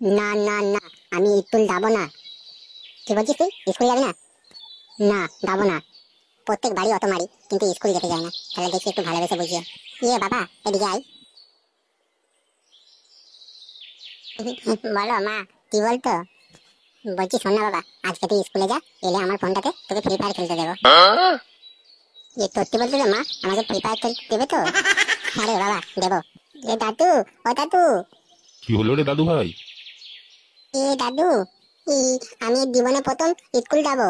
না না না, আমি স্কুল যাবো না। কি বলছিস তুই, স্কুল যাবি না? না, যাবো না। প্রত্যেক বাড়ি অত মারি, কিন্তু স্কুল যেতে যায় না। তাহলে দেখি একটু ভালোবেসে বুঝিয়ে। ইয়ে বাবা, এদিকে আয়। বলো মা, কি বলতো? বলছি শোন না বাবা, আজকে তুই স্কুলে যা, এলে আমার ফোনটাতে তোকে ফ্রি ফায়ার খেলতে দেবো। সত্যি বলছো তো মা, আমাকে ফ্রি ফায়ার খেলতে দেবে তো? আরে বাবা, দেবো। এ দাদু, ও দাদু। কি হলো রে দাদু ভাই? এ দাদু, ই, আমি জীবনে প্রথম স্কুল যাবো।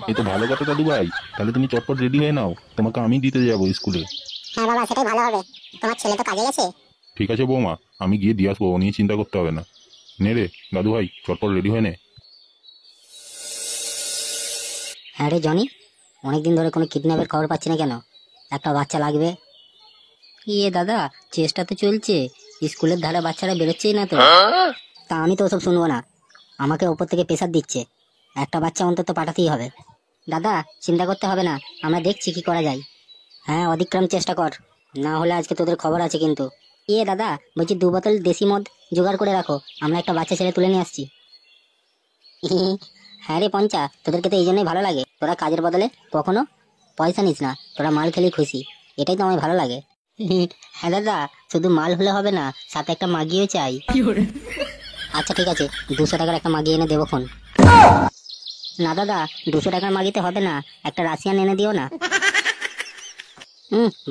এই তো ভালো কথা দাদু ভাই। তাহলে তুমি চটপট রেডি হয়ে নাও, তোমাকে আমি দিতে যাবো স্কুলে। হ্যাঁ বাবা, সেটাই ভালো হবে। তোমার ছেলে তো কাজে গেছে। ঠিক আছে বৌমা, আমি গিয়ে দিয়ে আসবো, ও নিয়ে চিন্তা করতে হবে না। নে রে দাদু ভাই, চটপট রেডি হয়ে নে। হ্যাঁ রে জনি, অনেকদিন ধরে কোনো কিডন্যাপের খবর পাচ্ছি না কেন? একটা বাচ্চা লাগবে। ইয়ে দাদা, চেষ্টা তো চলছে, স্কুলের ধারে বাচ্চারা বেরোচ্ছেই না তো। তা আমি তো ওসব শুনবো না, আমাকে ওপর থেকে প্রেশার দিচ্ছে, একটা বাচ্চা অন্তত পাঠাতেই হবে। দাদা চিন্তা করতে হবে না, আমরা দেখছি কি করা যায়। হ্যাঁ অধিক্রম চেষ্টা কর, না হলে আজকে তোদের খবর আছে কিন্তু। ইয়ে দাদা, বলছি 2 বোতল দেশি মদ জোগাড় করে রাখো, আমরা একটা বাচ্চা ছেলে তুলে নিয়ে আসছি। হ্যাঁ রে পঞ্চা, তোদেরকে তো এই জন্যই ভালো লাগে, তোরা কাজের বদলে কখনো পয়সা নিস না, তোরা মাল খেলেই খুশি, এটাই তো আমার ভালো লাগে। হ্যাঁ দাদা, শুধু মাল হলে হবে না, সাথে একটা মাগিও চাই। আচ্ছা ঠিক আছে, 200 টাকার একটা মাগি এনে দেবো খন। না দাদা, 200 টাকার মাগিতে হবে না, একটা রাশিয়ান এনে দিও না।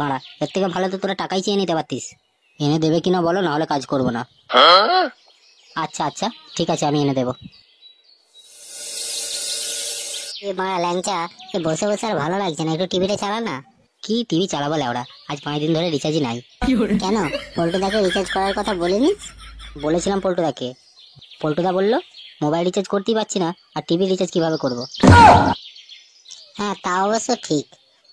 বাড়া, এর থেকে ভালো তো তোরা টাকাই চেয়ে নিতে পারতিস। এনে দেবে কিনা বলো, না হলে কাজ করবো না। আচ্ছা আচ্ছা ঠিক আছে, আমি এনে দেবো। এ মা ল্যাংচা, বসে বসে আর ভালো লাগছে না, একটু টিভিটা চালা না। কি টিভি চালাবো লেওড়া, আজ 5 দিন ধরে রিচার্জই নাই। কেন, পল্টুদাকে রিচার্জ করার কথা বলিনি? বলেছিলাম পল্টুদাকে, পল্টুদা বললো মোবাইল রিচার্জ করতেই পারছি না, আর টিভি রিচার্জ কিভাবে করব। হ্যাঁ তা অবশ্য ঠিক।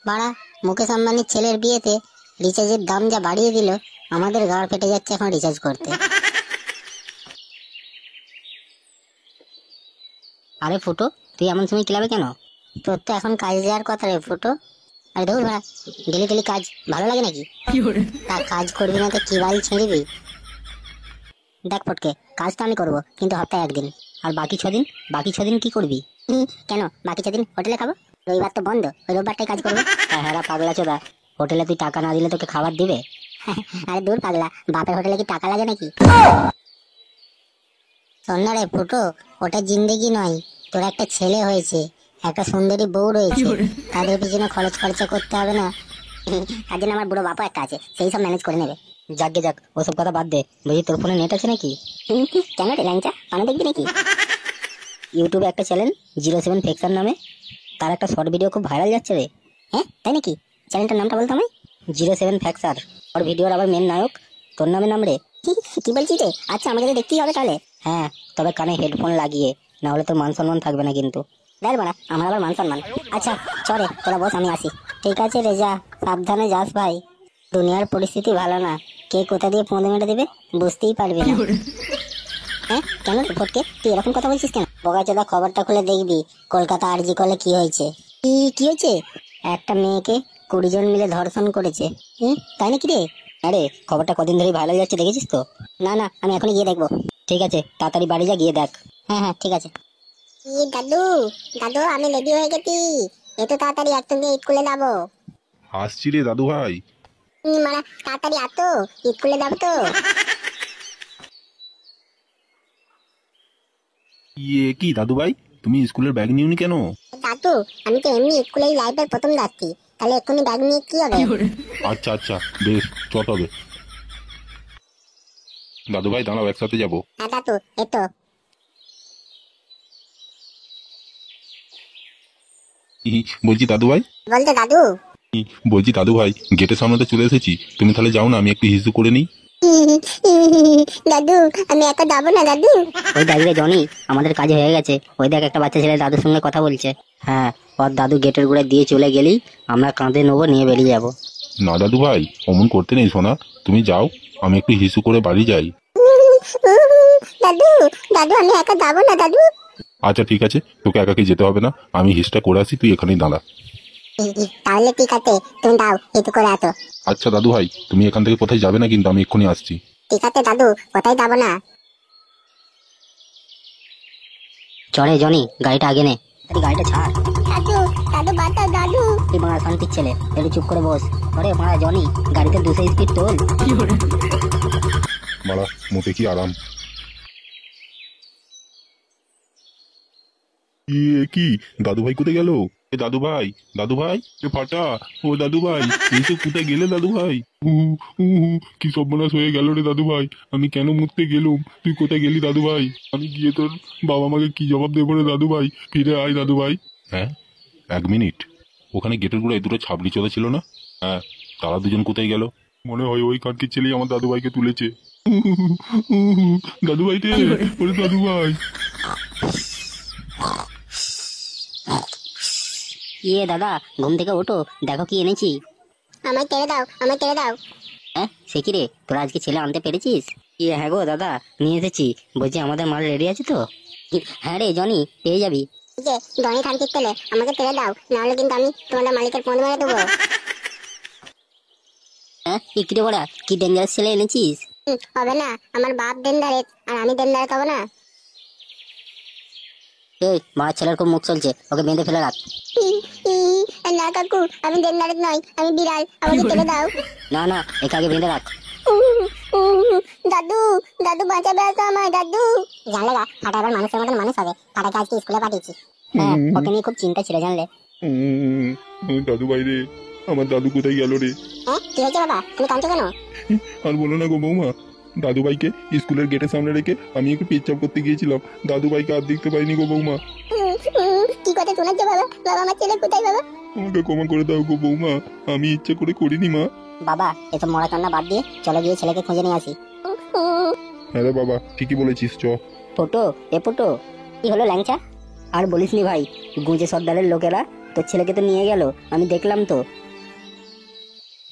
বাড়া, মুকেশ আম্বানির ছেলের বিয়েতে রিচার্জের দাম যা বাড়িয়ে দিল, আমাদের গাড় ফেটে যাচ্ছে এখন রিচার্জ করতে। আরে ফুটো, তুই এমন সময় ক্লাবে কেন? তোর তো এখন কাজ দেওয়ার কথা রে ফুটো। আরে দেখুন ভাড়া, ডেলি ডেলি কাজ ভালো লাগে নাকি? তা কাজ করবি না তো কি বাল ছেড়বি? দেখ ফটকে, কাজ তো আমি করবো, কিন্তু সপ্তাহে 1 দিন। আর বাকি 6 দিন কি করবি? কেন, বাকি 6 দিন হোটেলে খাবো, রবিবার তো বন্ধ, ওই রোববারটাই কাজ করবো। হ্যাঁ পাগলা চোদা, হোটেলে তুই টাকা না দিলে তোকে খাবার দিবে? আরে দূর পাগলা, বাপের হোটেলে কি টাকা লাগে নাকি? শোন না রে ফুটো, ওটা জিন্দেগি নয়, তোর একটা ছেলে হয়েছে, একটা সুন্দরী বউ রয়েছে, তাদের পিছনে খরচ খরচা করতে হবে না? তার জন্য আমার বুড়ো বাপা একটা আছে, সেই সব ম্যানেজ করে নেবে। যাক গে যাক, ওসব কথা বাদ দে। বলছি তোর ফোনে নেট আছে নাকি? কেন রে ল্যাংচা, পানি দেখবি নাকি? ইউটিউবে একটা চ্যানেল 07 ফেকশন নামে, তার একটা শর্ট ভিডিও খুব ভাইরাল যাচ্ছে রে। হ্যাঁ তাই নাকি? চ্যানেলটার নামটা বলতো আমায়। 07 ফ্যাক্সার, ওর ভিডিওর আবার মেন নায়ক তোর নামে নাম রে। কি বলছিস রে? আচ্ছা আমাকে তো দেখতেই হবে তাহলে। হ্যাঁ, তবে কানে হেডফোন লাগিয়ে, না হলে তোর মান সম্মান থাকবে না কিন্তু। দেখ বাড়া, আমার আবার মান সম্মান। আচ্ছা চলে, তোরা বস, আমি আসি। ঠিক আছে রে, যা, সাবধানে যাস ভাই। দুনিয়ার পরিস্থিতি ভালো না, কে কোথা দিয়ে পৌঁছে মেটে দেবে বুঝতেই পারবি না। হ্যাঁ কেন রে ফটকে, তুই এরকম কথা বলছিস কেন? বোকাচোদা, খবরটা খুলে দেখবি, কলকাতা আরজি কলে কি হয়েছে। কি হয়েছে? একটা মেয়েকে 20 জন মিলে ধর্ষণ করেছে। তাই নাকি রে? আরে খবরটা কদিন ধরে ভাইরাল যাচ্ছে, দেখেছিস তো? না না, আমি এখনই গিয়ে দেখবো। ঠিক আছে, তাড়াতাড়ি বাড়ি যা, গিয়ে দেখ। হ্যাঁ ঠিক আছে। দাদু, দাদু আমি রেডি হয়ে গেছি, এত তাড়াতাড়ি একসঙ্গে স্কুলে যাবো। আসছি রে দাদু ভাই। মানে তাড়াতাড়ি আতো, স্কুলে যাবো তো। ইয়ে কি দাদু ভাই, তুমি স্কুলের ব্যাগ নিওনি কেন? দাদু, আমি তো এমনি স্কুলেই লাইফের প্রথম যাচ্ছি, তাহলে এক্ষুনি ব্যাগ নিয়ে কি হবে? আচ্ছা আচ্ছা, বেশ, চট হবে। দাদু ভাই দাঁড়াও, একসাথে যাবো। হ্যাঁ দাদু, এতো। বলছি দাদু ভাই, বলতো দাদু। বলছি দাদু ভাই, গেটের সামনে তো চলে এসেছি, তুমি তাহলে যাও না, আমি একটু হিসু করে নিই। দাদু, আমি একা যাবো না দাদু। ওই দেখ রে জনি, আমাদের কাজ হয়ে গেছে, ওই দেখ একটা বাচ্চা ছেলে দাদুর সঙ্গে কথা বলছে। হ্যাঁ, ওর দাদু গেটের গোড়ায় দিয়ে চলে গেলেই আমরা কাঁধে নেবো, নিয়ে বেরিয়ে যাবো। না দাদু ভাই, অমন করতে নেই সোনা, তুমি যাও, আমি একটু হিসু করে বাড়ি যাই। দাদু, দাদু আমি একা যাবো না দাদু। আচ্ছা ঠিক আছে, তোকে একাকে যেতে হবে না, আমি হিসটা করে আসি, তুই এখানেই দাঁড়া। তাহলে ঠিক আছে, তুমি দাও, একটু করে আতো। আচ্ছা দাদু ভাই, তুমি এখান থেকে কোথায় যাবে না কিন্তু, আমি এক্ষুনি আসছি। ঠিক আছে দাদু, কোথায় যাবো না। চলে জনি, গাড়িটা আগে নে। আরে গাড়িটা ছাড়। দাদু দাদু বাতা দাদু। তুই মারা শান্তির ছেলে, একটু চুপ করে বস। আরে মারা জনি, গাড়িতে 200 স্পিড তোল। মারা মোটে কি আরাম। কি দাদু ভাই কোথায় গেল? এ দাদু ভাই, দাদু ভাই, এ ফাটা, ও দাদু ভাই, এসে কোথায় গেলে দাদু ভাই? কি সর্বনাশ হয়ে গেল রে দাদু ভাই, আমি কেন মরতে গেলুম? তুই কোথায় গেলি দাদু ভাই? আমি গিয়ে তোর বাবা মাকে কি জবাব দেবো রে দাদু ভাই? ফিরে আয় দাদু ভাই। হ্যাঁ, 1 মিনিট, ওখানে গেটের গোড়ায় দুটো ছাবড়ি চোদা ছিল না? হ্যাঁ, তারা দুজন কোথায় গেল? মনে হয় ওই কানকির ছেলেই আমার দাদু ভাইকে তুলেছে। দাদু ভাই রে, ওরে দাদু ভাই। ইয়ে দাদা, ঘুম থেকে ওঠো, দেখো কি এনেছি। আমায় টেনে দাও, আমায় টেনে দাও। হ্যাঁ, সে কি রে, তোরা আজকে ছেলে আনতে পেরেছিস? ইয়ে হ্যাঁ গো দাদা, নিয়ে এসেছি। বলছি আমাদের মাল রেডি আছে তো? হ্যাঁ রে জনি, পেয়ে যাবি। এই যে ধনী খানকির ছেলে, আমাকে টেনে দাও, নাহলে কিন্তু আমি তোমাদের মালিকের ফোন মেরে দেবো। হ্যাঁ, কি রে বড়া, কি ডেঞ্জারাস ছেলে এনেছিস? হবে না, আমার বাপ দেনদারের আর আমি দেনদারের হবো না। এই মার ছেলের খুব মুখ চলছে, ওকে বেঁধে ফেলে রাখ। ই, ই, না কাকু, আমি দেনদারের নই, আমি বিড়াল, আমাকে টেনে দাও। না না, একে আগে বেঁধে রাখ। দাদু দাদু বাঁচাবে আসো আমায় দাদু। জানলে গা, ফাটা এবার মানুষের মতন মানুষ হবে। ফাটাকে আজকে স্কুলে পাঠিয়েছি। হ্যাঁ, ওকে নিয়ে খুব চিন্তা ছিল জানলে। দাদু ভাই রে, আমার দাদু কোথায় গেল রে? হ্যাঁ, কি হয়েছে বাবা, তুমি কাঁদছো কেন? আর বলো না গো বৌমা, দাদু ভাইকে স্কুলের গেটের সামনে রেখে আমি একটু পেচ্ছাপ করতে গিয়েছিলাম, দাদু ভাইকে আর দেখতে পাইনি গো বৌমা। কি কথা শোনাচ্ছো বাবা? বাবা, আমার ছেলে কোথায় বাবা? আমাকে ক্ষমা করে দাও গো বৌমা, আমি ইচ্ছে করে করিনি মা। বাবা, এসব মরা কান্না বাদ দিয়ে চলো গিয়ে ছেলেকে খুঁজে নিয়ে আসি। হ্যাঁ রে বাবা, ঠিকই বলেছিস, চ। ফটো এ ফটো, কি হলো ল্যাংচা? আর বলিসনি ভাই, গুঁজে সর্দারের লোকেরা তোর ছেলেকে তো নিয়ে গেল, আমি দেখলাম তো।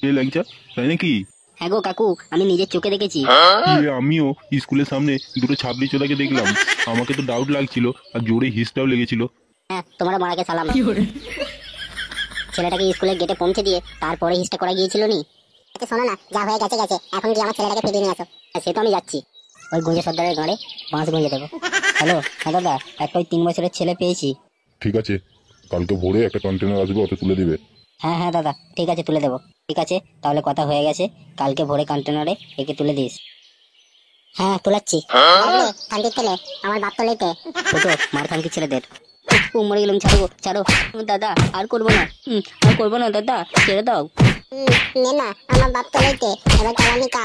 এ ল্যাংচা, তাই নাকি? হ্যাঁ গো কাকু, আমি নিজের চোখে দেখেছি। আমিও স্কুলের সামনে দুটো ছাবড়ি চোদাকে দেখলাম, আমাকে তো ডাউট লাগছিল আর জোরে হিসটাও লেগেছিল। হ্যাঁ, তোমরা মারাকে সালাম। ছেলেটাকে স্কুলের গেটে পৌঁছে দিয়ে তারপরে হিস্টা করা গিয়েছিল নি। আচ্ছা শোনো না, যা হয়ে গেছে গেছে, এখন কি আমার ছেলেটাকে ফিরিয়ে নিয়ে আসো। হ্যাঁ, সে তো আমি যাচ্ছি। ওই গুঁজে সর্দারের গাঁড়ে বাঁশ গুঁজে দেবো। হ্যালো, হ্যাঁ দাদা, একটা ওই 3 বছরের ছেলে পেয়েছি। ঠিক আছে, কালকে ভোরে একটা কন্টেনার আসবে, ওতে তুলে দিবে। হ্যাঁ হ্যাঁ দাদা, ঠিক আছে, তুলে দেবো। ঠিক আছে, তাহলে কথা হয়ে গেছে, কালকে ভোরে কন্টেনারে একে তুলে দিস। হ্যাঁ, তোলাচ্ছি। খানকির ছেলে, আমার বাপ তো লইতে। ফটো মার খানকি ছেলেদের। মরে গেলাম, ছাড়ো ছাড়ো দাদা, আর করবো না। আর করবো না দাদা, ছেড়ে দাও। নে না, আমার বাপ তো লইতে, এবার চালানি কা।